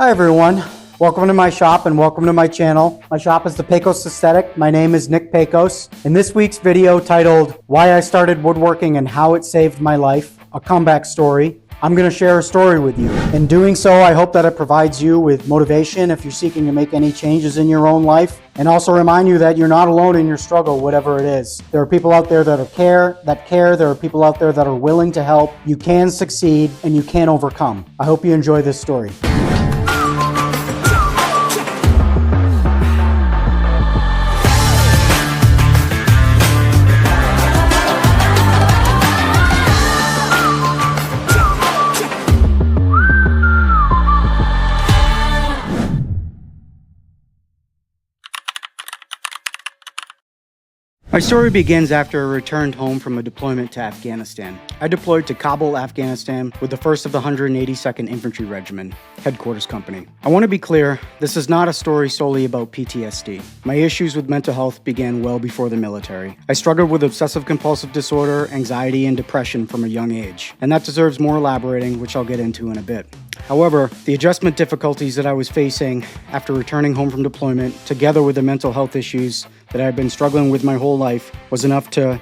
Hi everyone, welcome to my shop and welcome to my channel. My shop is the Pecos Aesthetic. My name is Nick Pecos. In this week's video titled Why I Started Woodworking and How It Saved My Life, a comeback story, I'm going to share a story with you. In doing so, I hope that it provides you with motivation if you're seeking to make any changes in your own life, and also remind you that you're not alone in your struggle, whatever it is. There are people out there that care. There are people out there that are willing to help. You can succeed and you can overcome. I hope you enjoy this story. My story begins after I returned home from a deployment to Afghanistan. I deployed to Kabul, Afghanistan with the 1st of the 182nd Infantry Regiment, Headquarters Company. I want to be clear, this is not a story solely about PTSD. My issues with mental health began well before the military. I struggled with obsessive-compulsive disorder, anxiety, and depression from a young age, and that deserves more elaborating, which I'll get into in a bit. However, the adjustment difficulties that I was facing after returning home from deployment, together with the mental health issues that I had been struggling with my whole life, was enough to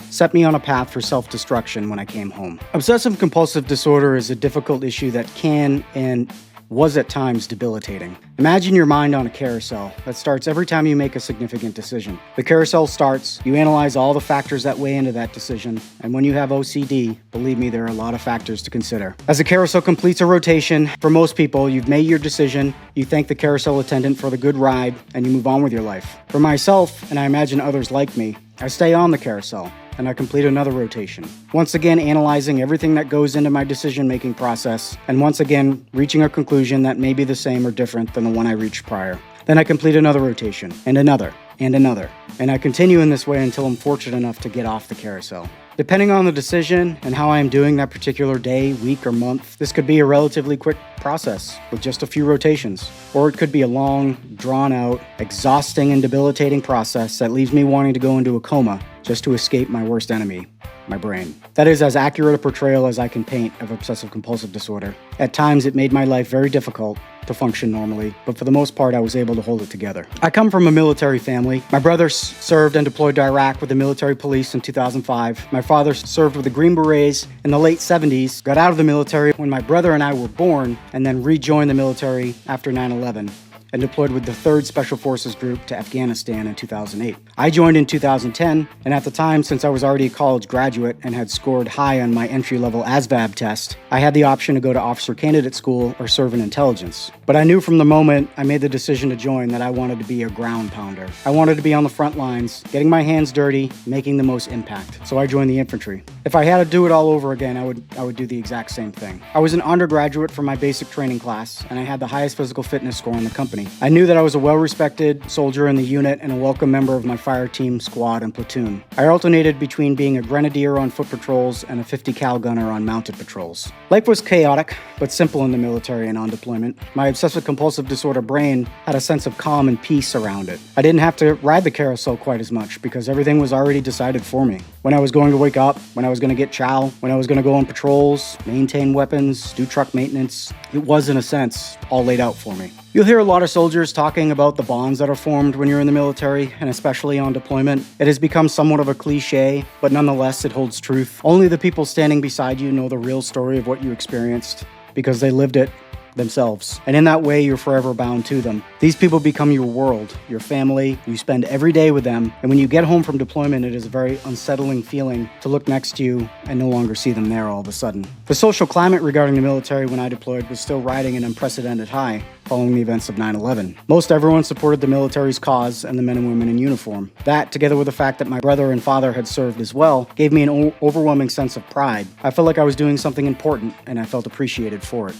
set me on a path for self-destruction when I came home. Obsessive-compulsive disorder is a difficult issue that can and was at times debilitating. Imagine your mind on a carousel that starts every time you make a significant decision. The carousel starts, you analyze all the factors that weigh into that decision, and when you have OCD, believe me, there are a lot of factors to consider. As the carousel completes a rotation, for most people, you've made your decision, you thank the carousel attendant for the good ride, and you move on with your life. For myself, and I imagine others like me, I stay on the carousel, and I complete another rotation. Once again, analyzing everything that goes into my decision-making process, and once again, reaching a conclusion that may be the same or different than the one I reached prior. Then I complete another rotation, and another, and I continue in this way until I'm fortunate enough to get off the carousel. Depending on the decision and how I am doing that particular day, week, or month, this could be a relatively quick process with just a few rotations. Or it could be a long, drawn-out, exhausting, and debilitating process that leaves me wanting to go into a coma just to escape my worst enemy, my brain. That is as accurate a portrayal as I can paint of obsessive-compulsive disorder. At times, it made my life very difficult to function normally, but for the most part, I was able to hold it together. I come from a military family. My brother served and deployed to Iraq with the military police in 2005. My father served with the Green Berets in the late 70s, got out of the military when my brother and I were born, and then rejoined the military after 9/11. And deployed with the 3rd Special Forces Group to Afghanistan in 2008. I joined in 2010, and at the time, since I was already a college graduate and had scored high on my entry-level ASVAB test, I had the option to go to officer candidate school or serve in intelligence. But I knew from the moment I made the decision to join that I wanted to be a ground pounder. I wanted to be on the front lines, getting my hands dirty, making the most impact. So I joined the infantry. If I had to do it all over again, I would do the exact same thing. I was an undergraduate for my basic training class, and I had the highest physical fitness score in the company. I knew that I was a well-respected soldier in the unit and a welcome member of my fire team, squad, and platoon. I alternated between being a grenadier on foot patrols and a 50 cal gunner on mounted patrols. Life was chaotic, but simple in the military and on deployment. My obsessive-compulsive disorder brain had a sense of calm and peace around it. I didn't have to ride the carousel quite as much because everything was already decided for me. When I was going to wake up, when I was going to get chow, when I was going to go on patrols, maintain weapons, do truck maintenance, it was, in a sense, all laid out for me. You'll hear a lot of soldiers talking about the bonds that are formed when you're in the military, and especially on deployment. It has become somewhat of a cliche, but nonetheless it holds truth. Only the people standing beside you know the real story of what you experienced, because they lived it themselves. And in that way, you're forever bound to them. These people become your world, your family. You spend every day with them. And when you get home from deployment, it is a very unsettling feeling to look next to you and no longer see them there all of a sudden. The social climate regarding the military when I deployed was still riding an unprecedented high following the events of 9/11. Most everyone supported the military's cause and the men and women in uniform. That, together with the fact that my brother and father had served as well, gave me an overwhelming sense of pride. I felt like I was doing something important, and I felt appreciated for it.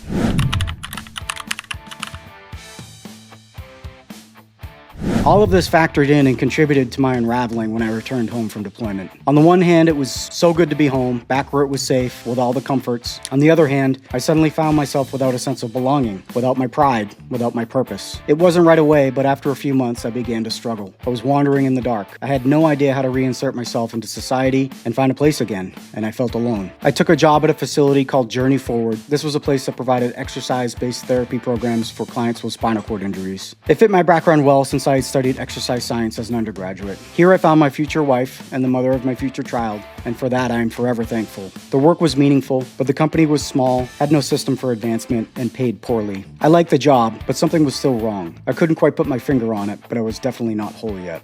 All of this factored in and contributed to my unraveling when I returned home from deployment. On the one hand, it was so good to be home, back where it was safe, with all the comforts. On the other hand, I suddenly found myself without a sense of belonging, without my pride, without my purpose. It wasn't right away, but after a few months, I began to struggle. I was wandering in the dark. I had no idea how to reinsert myself into society and find a place again, and I felt alone. I took a job at a facility called Journey Forward. This was a place that provided exercise-based therapy programs for clients with spinal cord injuries. It fit my background well since I had studied exercise science as an undergraduate. Here I found my future wife and the mother of my future child, and for that I am forever thankful. The work was meaningful, but the company was small, had no system for advancement, and paid poorly. I liked the job, but something was still wrong. I couldn't quite put my finger on it, but I was definitely not whole yet.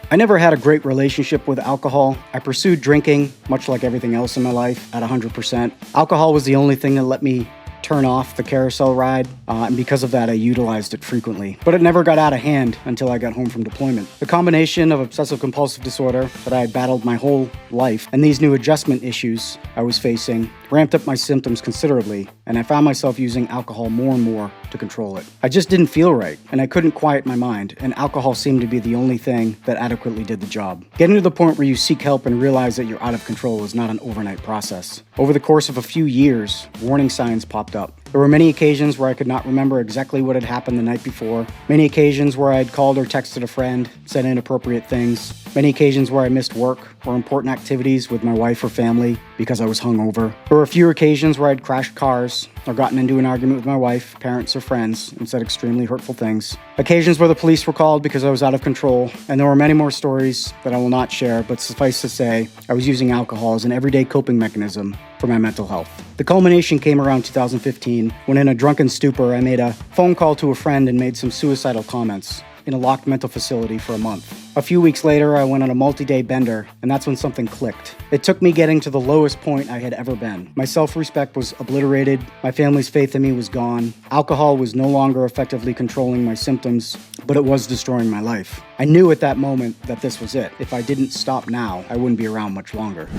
I never had a great relationship with alcohol. I pursued drinking, much like everything else in my life, at 100%. Alcohol was the only thing that let me turn off the carousel ride, and because of that, I utilized it frequently. But it never got out of hand until I got home from deployment. The combination of obsessive-compulsive disorder that I had battled my whole life and these new adjustment issues I was facing ramped up my symptoms considerably, and I found myself using alcohol more and more to control it. I just didn't feel right, and I couldn't quiet my mind, and alcohol seemed to be the only thing that adequately did the job. Getting to the point where you seek help and realize that you're out of control is not an overnight process. Over the course of a few years, warning signs popped up. There were many occasions where I could not remember exactly what had happened the night before, many occasions where I had called or texted a friend, said inappropriate things, many occasions where I missed work or important activities with my wife or family because I was hungover. There were a few occasions where I'd crashed cars or gotten into an argument with my wife, parents, or friends and said extremely hurtful things. Occasions where the police were called because I was out of control, and there were many more stories that I will not share, but suffice to say, I was using alcohol as an everyday coping mechanism for my mental health. The culmination came around 2015 when in a drunken stupor I made a phone call to a friend and made some suicidal comments in a locked mental facility for a month. A few weeks later, I went on a multi-day bender, and that's when something clicked. It took me getting to the lowest point I had ever been. My self-respect was obliterated, my family's faith in me was gone, alcohol was no longer effectively controlling my symptoms, but it was destroying my life. I knew at that moment that this was it. If I didn't stop now, I wouldn't be around much longer.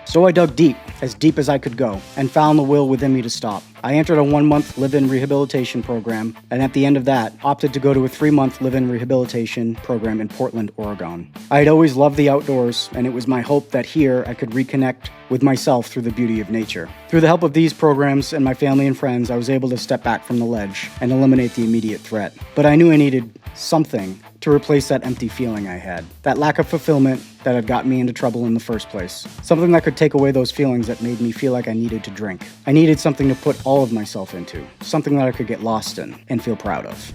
So I dug deep as I could go, and found the will within me to stop. I entered a 1-month live-in rehabilitation program, and at the end of that, opted to go to a 3-month live-in rehabilitation program in Portland, Oregon. I had always loved the outdoors, and it was my hope that here I could reconnect with myself through the beauty of nature. Through the help of these programs and my family and friends, I was able to step back from the ledge and eliminate the immediate threat. But I knew I needed something to replace that empty feeling I had, that lack of fulfillment that had gotten me into trouble in the first place. Something that could take away those feelings that made me feel like I needed to drink. I needed something to put all of myself into, something that I could get lost in and feel proud of.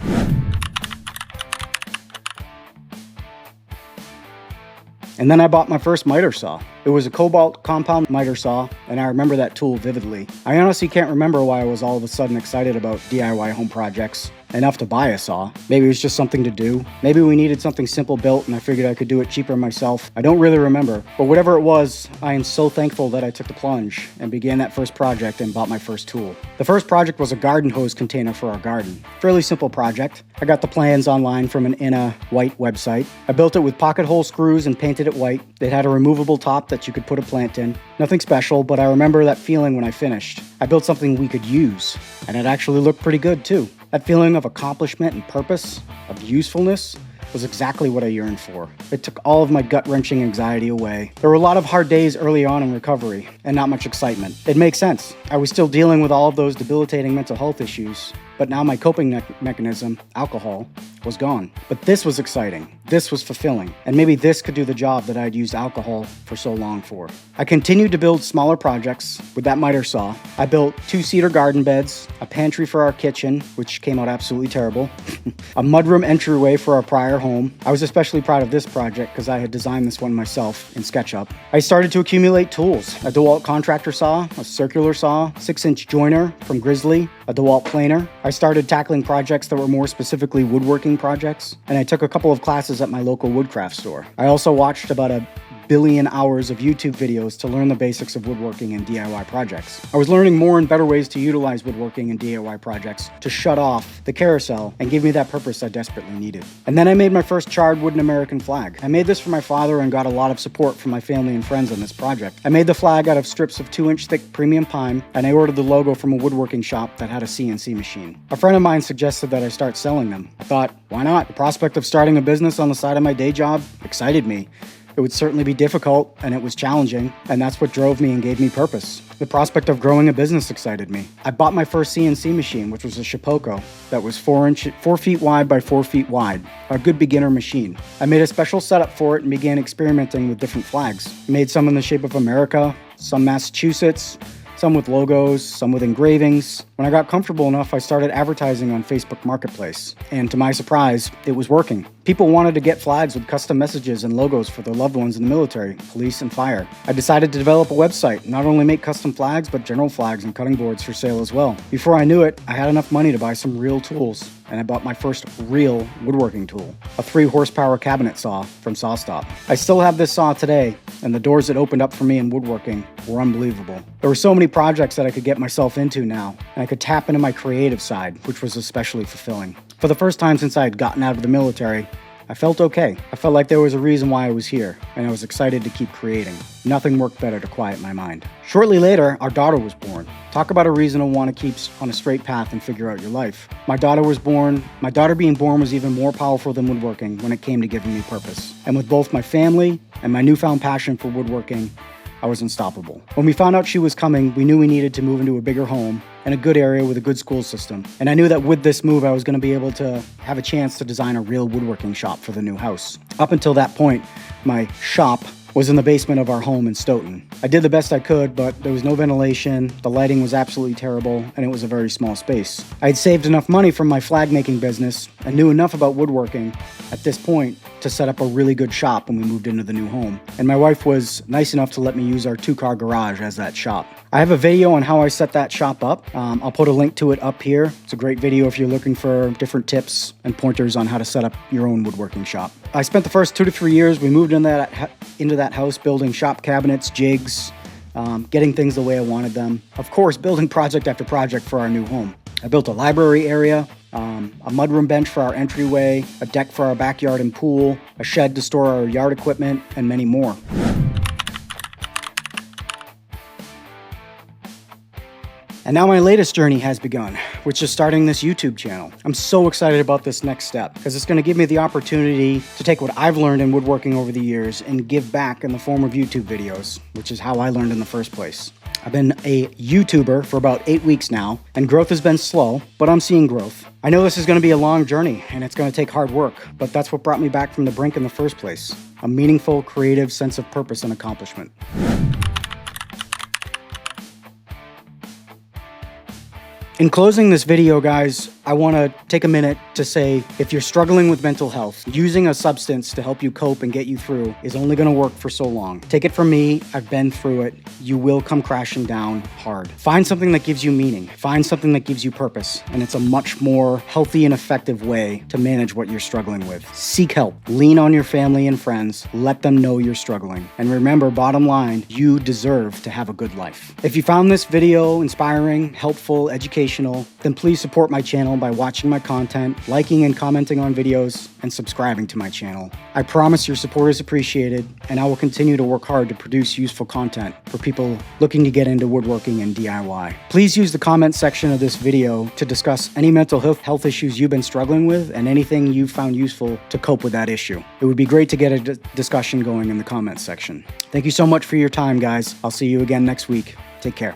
And then I bought my first miter saw. It was a cobalt compound miter saw, and I remember that tool vividly. I honestly can't remember why I was all of a sudden excited about DIY home projects enough to buy a saw. Maybe it was just something to do. Maybe we needed something simple built and I figured I could do it cheaper myself. I don't really remember, but whatever it was, I am so thankful that I took the plunge and began that first project and bought my first tool. The first project was a garden hose container for our garden. Fairly simple project. I got the plans online from an Inna white website. I built it with pocket hole screws and painted it white. It had a removable top that you could put a plant in. Nothing special, but I remember that feeling when I finished. I built something we could use, and it actually looked pretty good too. That feeling of accomplishment and purpose, of usefulness, was exactly what I yearned for. It took all of my gut-wrenching anxiety away. There were a lot of hard days early on in recovery, and not much excitement. It makes sense. I was still dealing with all of those debilitating mental health issues, but now my coping mechanism, alcohol, was gone. But this was exciting. This was fulfilling. And maybe this could do the job that I'd used alcohol for so long for. I continued to build smaller projects with that miter saw. I built 2-seater garden beds, a pantry for our kitchen, which came out absolutely terrible, a mudroom entryway for our prior home. I was especially proud of this project because I had designed this one myself in SketchUp. I started to accumulate tools, a DeWalt contractor saw, a circular saw, 6-inch joiner from Grizzly, a DeWalt planer. I started tackling projects that were more specifically woodworking projects, and I took a couple of classes at my local woodcraft store. I also watched about 1 billion hours of YouTube videos to learn the basics of woodworking and DIY projects. I was learning more and better ways to utilize woodworking and DIY projects to shut off the carousel and give me that purpose I desperately needed. And then I made my first charred wooden American flag. I made this for my father and got a lot of support from my family and friends on this project. I made the flag out of strips of 2-inch thick premium pine, and I ordered the logo from a woodworking shop that had a CNC machine. A friend of mine suggested that I start selling them. I thought, why not? The prospect of starting a business on the side of my day job excited me. It would certainly be difficult, and it was challenging, and that's what drove me and gave me purpose. The prospect of growing a business excited me. I bought my first CNC machine, which was a Shapeoko that was 4 feet wide by 4 feet wide, a good beginner machine. I made a special setup for it and began experimenting with different flags. I made some in the shape of America, some Massachusetts, some with logos, some with engravings. When I got comfortable enough, I started advertising on Facebook Marketplace. And to my surprise, it was working. People wanted to get flags with custom messages and logos for their loved ones in the military, police, and fire. I decided to develop a website, not only make custom flags, but general flags and cutting boards for sale as well. Before I knew it, I had enough money to buy some real tools, and I bought my first real woodworking tool, a 3-horsepower cabinet saw from SawStop. I still have this saw today, and the doors it opened up for me in woodworking were unbelievable. There were so many projects that I could get myself into now, and I could tap into my creative side, which was especially fulfilling. For the first time since I had gotten out of the military, I felt okay. I felt like there was a reason why I was here, and I was excited to keep creating. Nothing worked better to quiet my mind. Shortly later, our daughter was born. Talk about a reason to want to keep on a straight path and figure out your life. My daughter was born. My daughter being born was even more powerful than woodworking when it came to giving me purpose. And with both my family and my newfound passion for woodworking, I was unstoppable. When we found out she was coming, we knew we needed to move into a bigger home and a good area with a good school system. And I knew that with this move, I was going to be able to have a chance to design a real woodworking shop for the new house. Up until that point, my shop was in the basement of our home in Stoughton. I did the best I could, but there was no ventilation, the lighting was absolutely terrible, and it was a very small space. I had saved enough money from my flag making business and knew enough about woodworking at this point to set up a really good shop when we moved into the new home. And my wife was nice enough to let me use our 2-car garage as that shop. I have a video on how I set that shop up. I'll put a link to it up here. It's a great video if you're looking for different tips and pointers on how to set up your own woodworking shop. I spent the first 2 to 3 years, we moved into that house building shop cabinets, jigs, getting things the way I wanted them. Of course, building project after project for our new home. I built a library area, a mudroom bench for our entryway, a deck for our backyard and pool, a shed to store our yard equipment, and many more. And now my latest journey has begun, which is starting this YouTube channel. I'm so excited about this next step because it's going to give me the opportunity to take what I've learned in woodworking over the years and give back in the form of YouTube videos, which is how I learned in the first place. I've been a YouTuber for about 8 weeks now, and growth has been slow, but I'm seeing growth. I know this is going to be a long journey, and it's going to take hard work, but that's what brought me back from the brink in the first place. A meaningful, creative sense of purpose and accomplishment. In closing this video, guys, I want to take a minute to say if you're struggling with mental health, using a substance to help you cope and get you through is only going to work for so long. Take it from me. I've been through it. You will come crashing down hard. Find something that gives you meaning. Find something that gives you purpose. And it's a much more healthy and effective way to manage what you're struggling with. Seek help. Lean on your family and friends. Let them know you're struggling. And remember, bottom line, you deserve to have a good life. If you found this video inspiring, helpful, educational, then please support my channel by watching my content, liking and commenting on videos, and subscribing to my channel. I promise your support is appreciated, and I will continue to work hard to produce useful content for people looking to get into woodworking and DIY. Please use the comment section of this video to discuss any mental health issues you've been struggling with and anything you've found useful to cope with that issue. It would be great to get a discussion going in the comments section. Thank you so much for your time, guys. I'll see you again next week. Take care.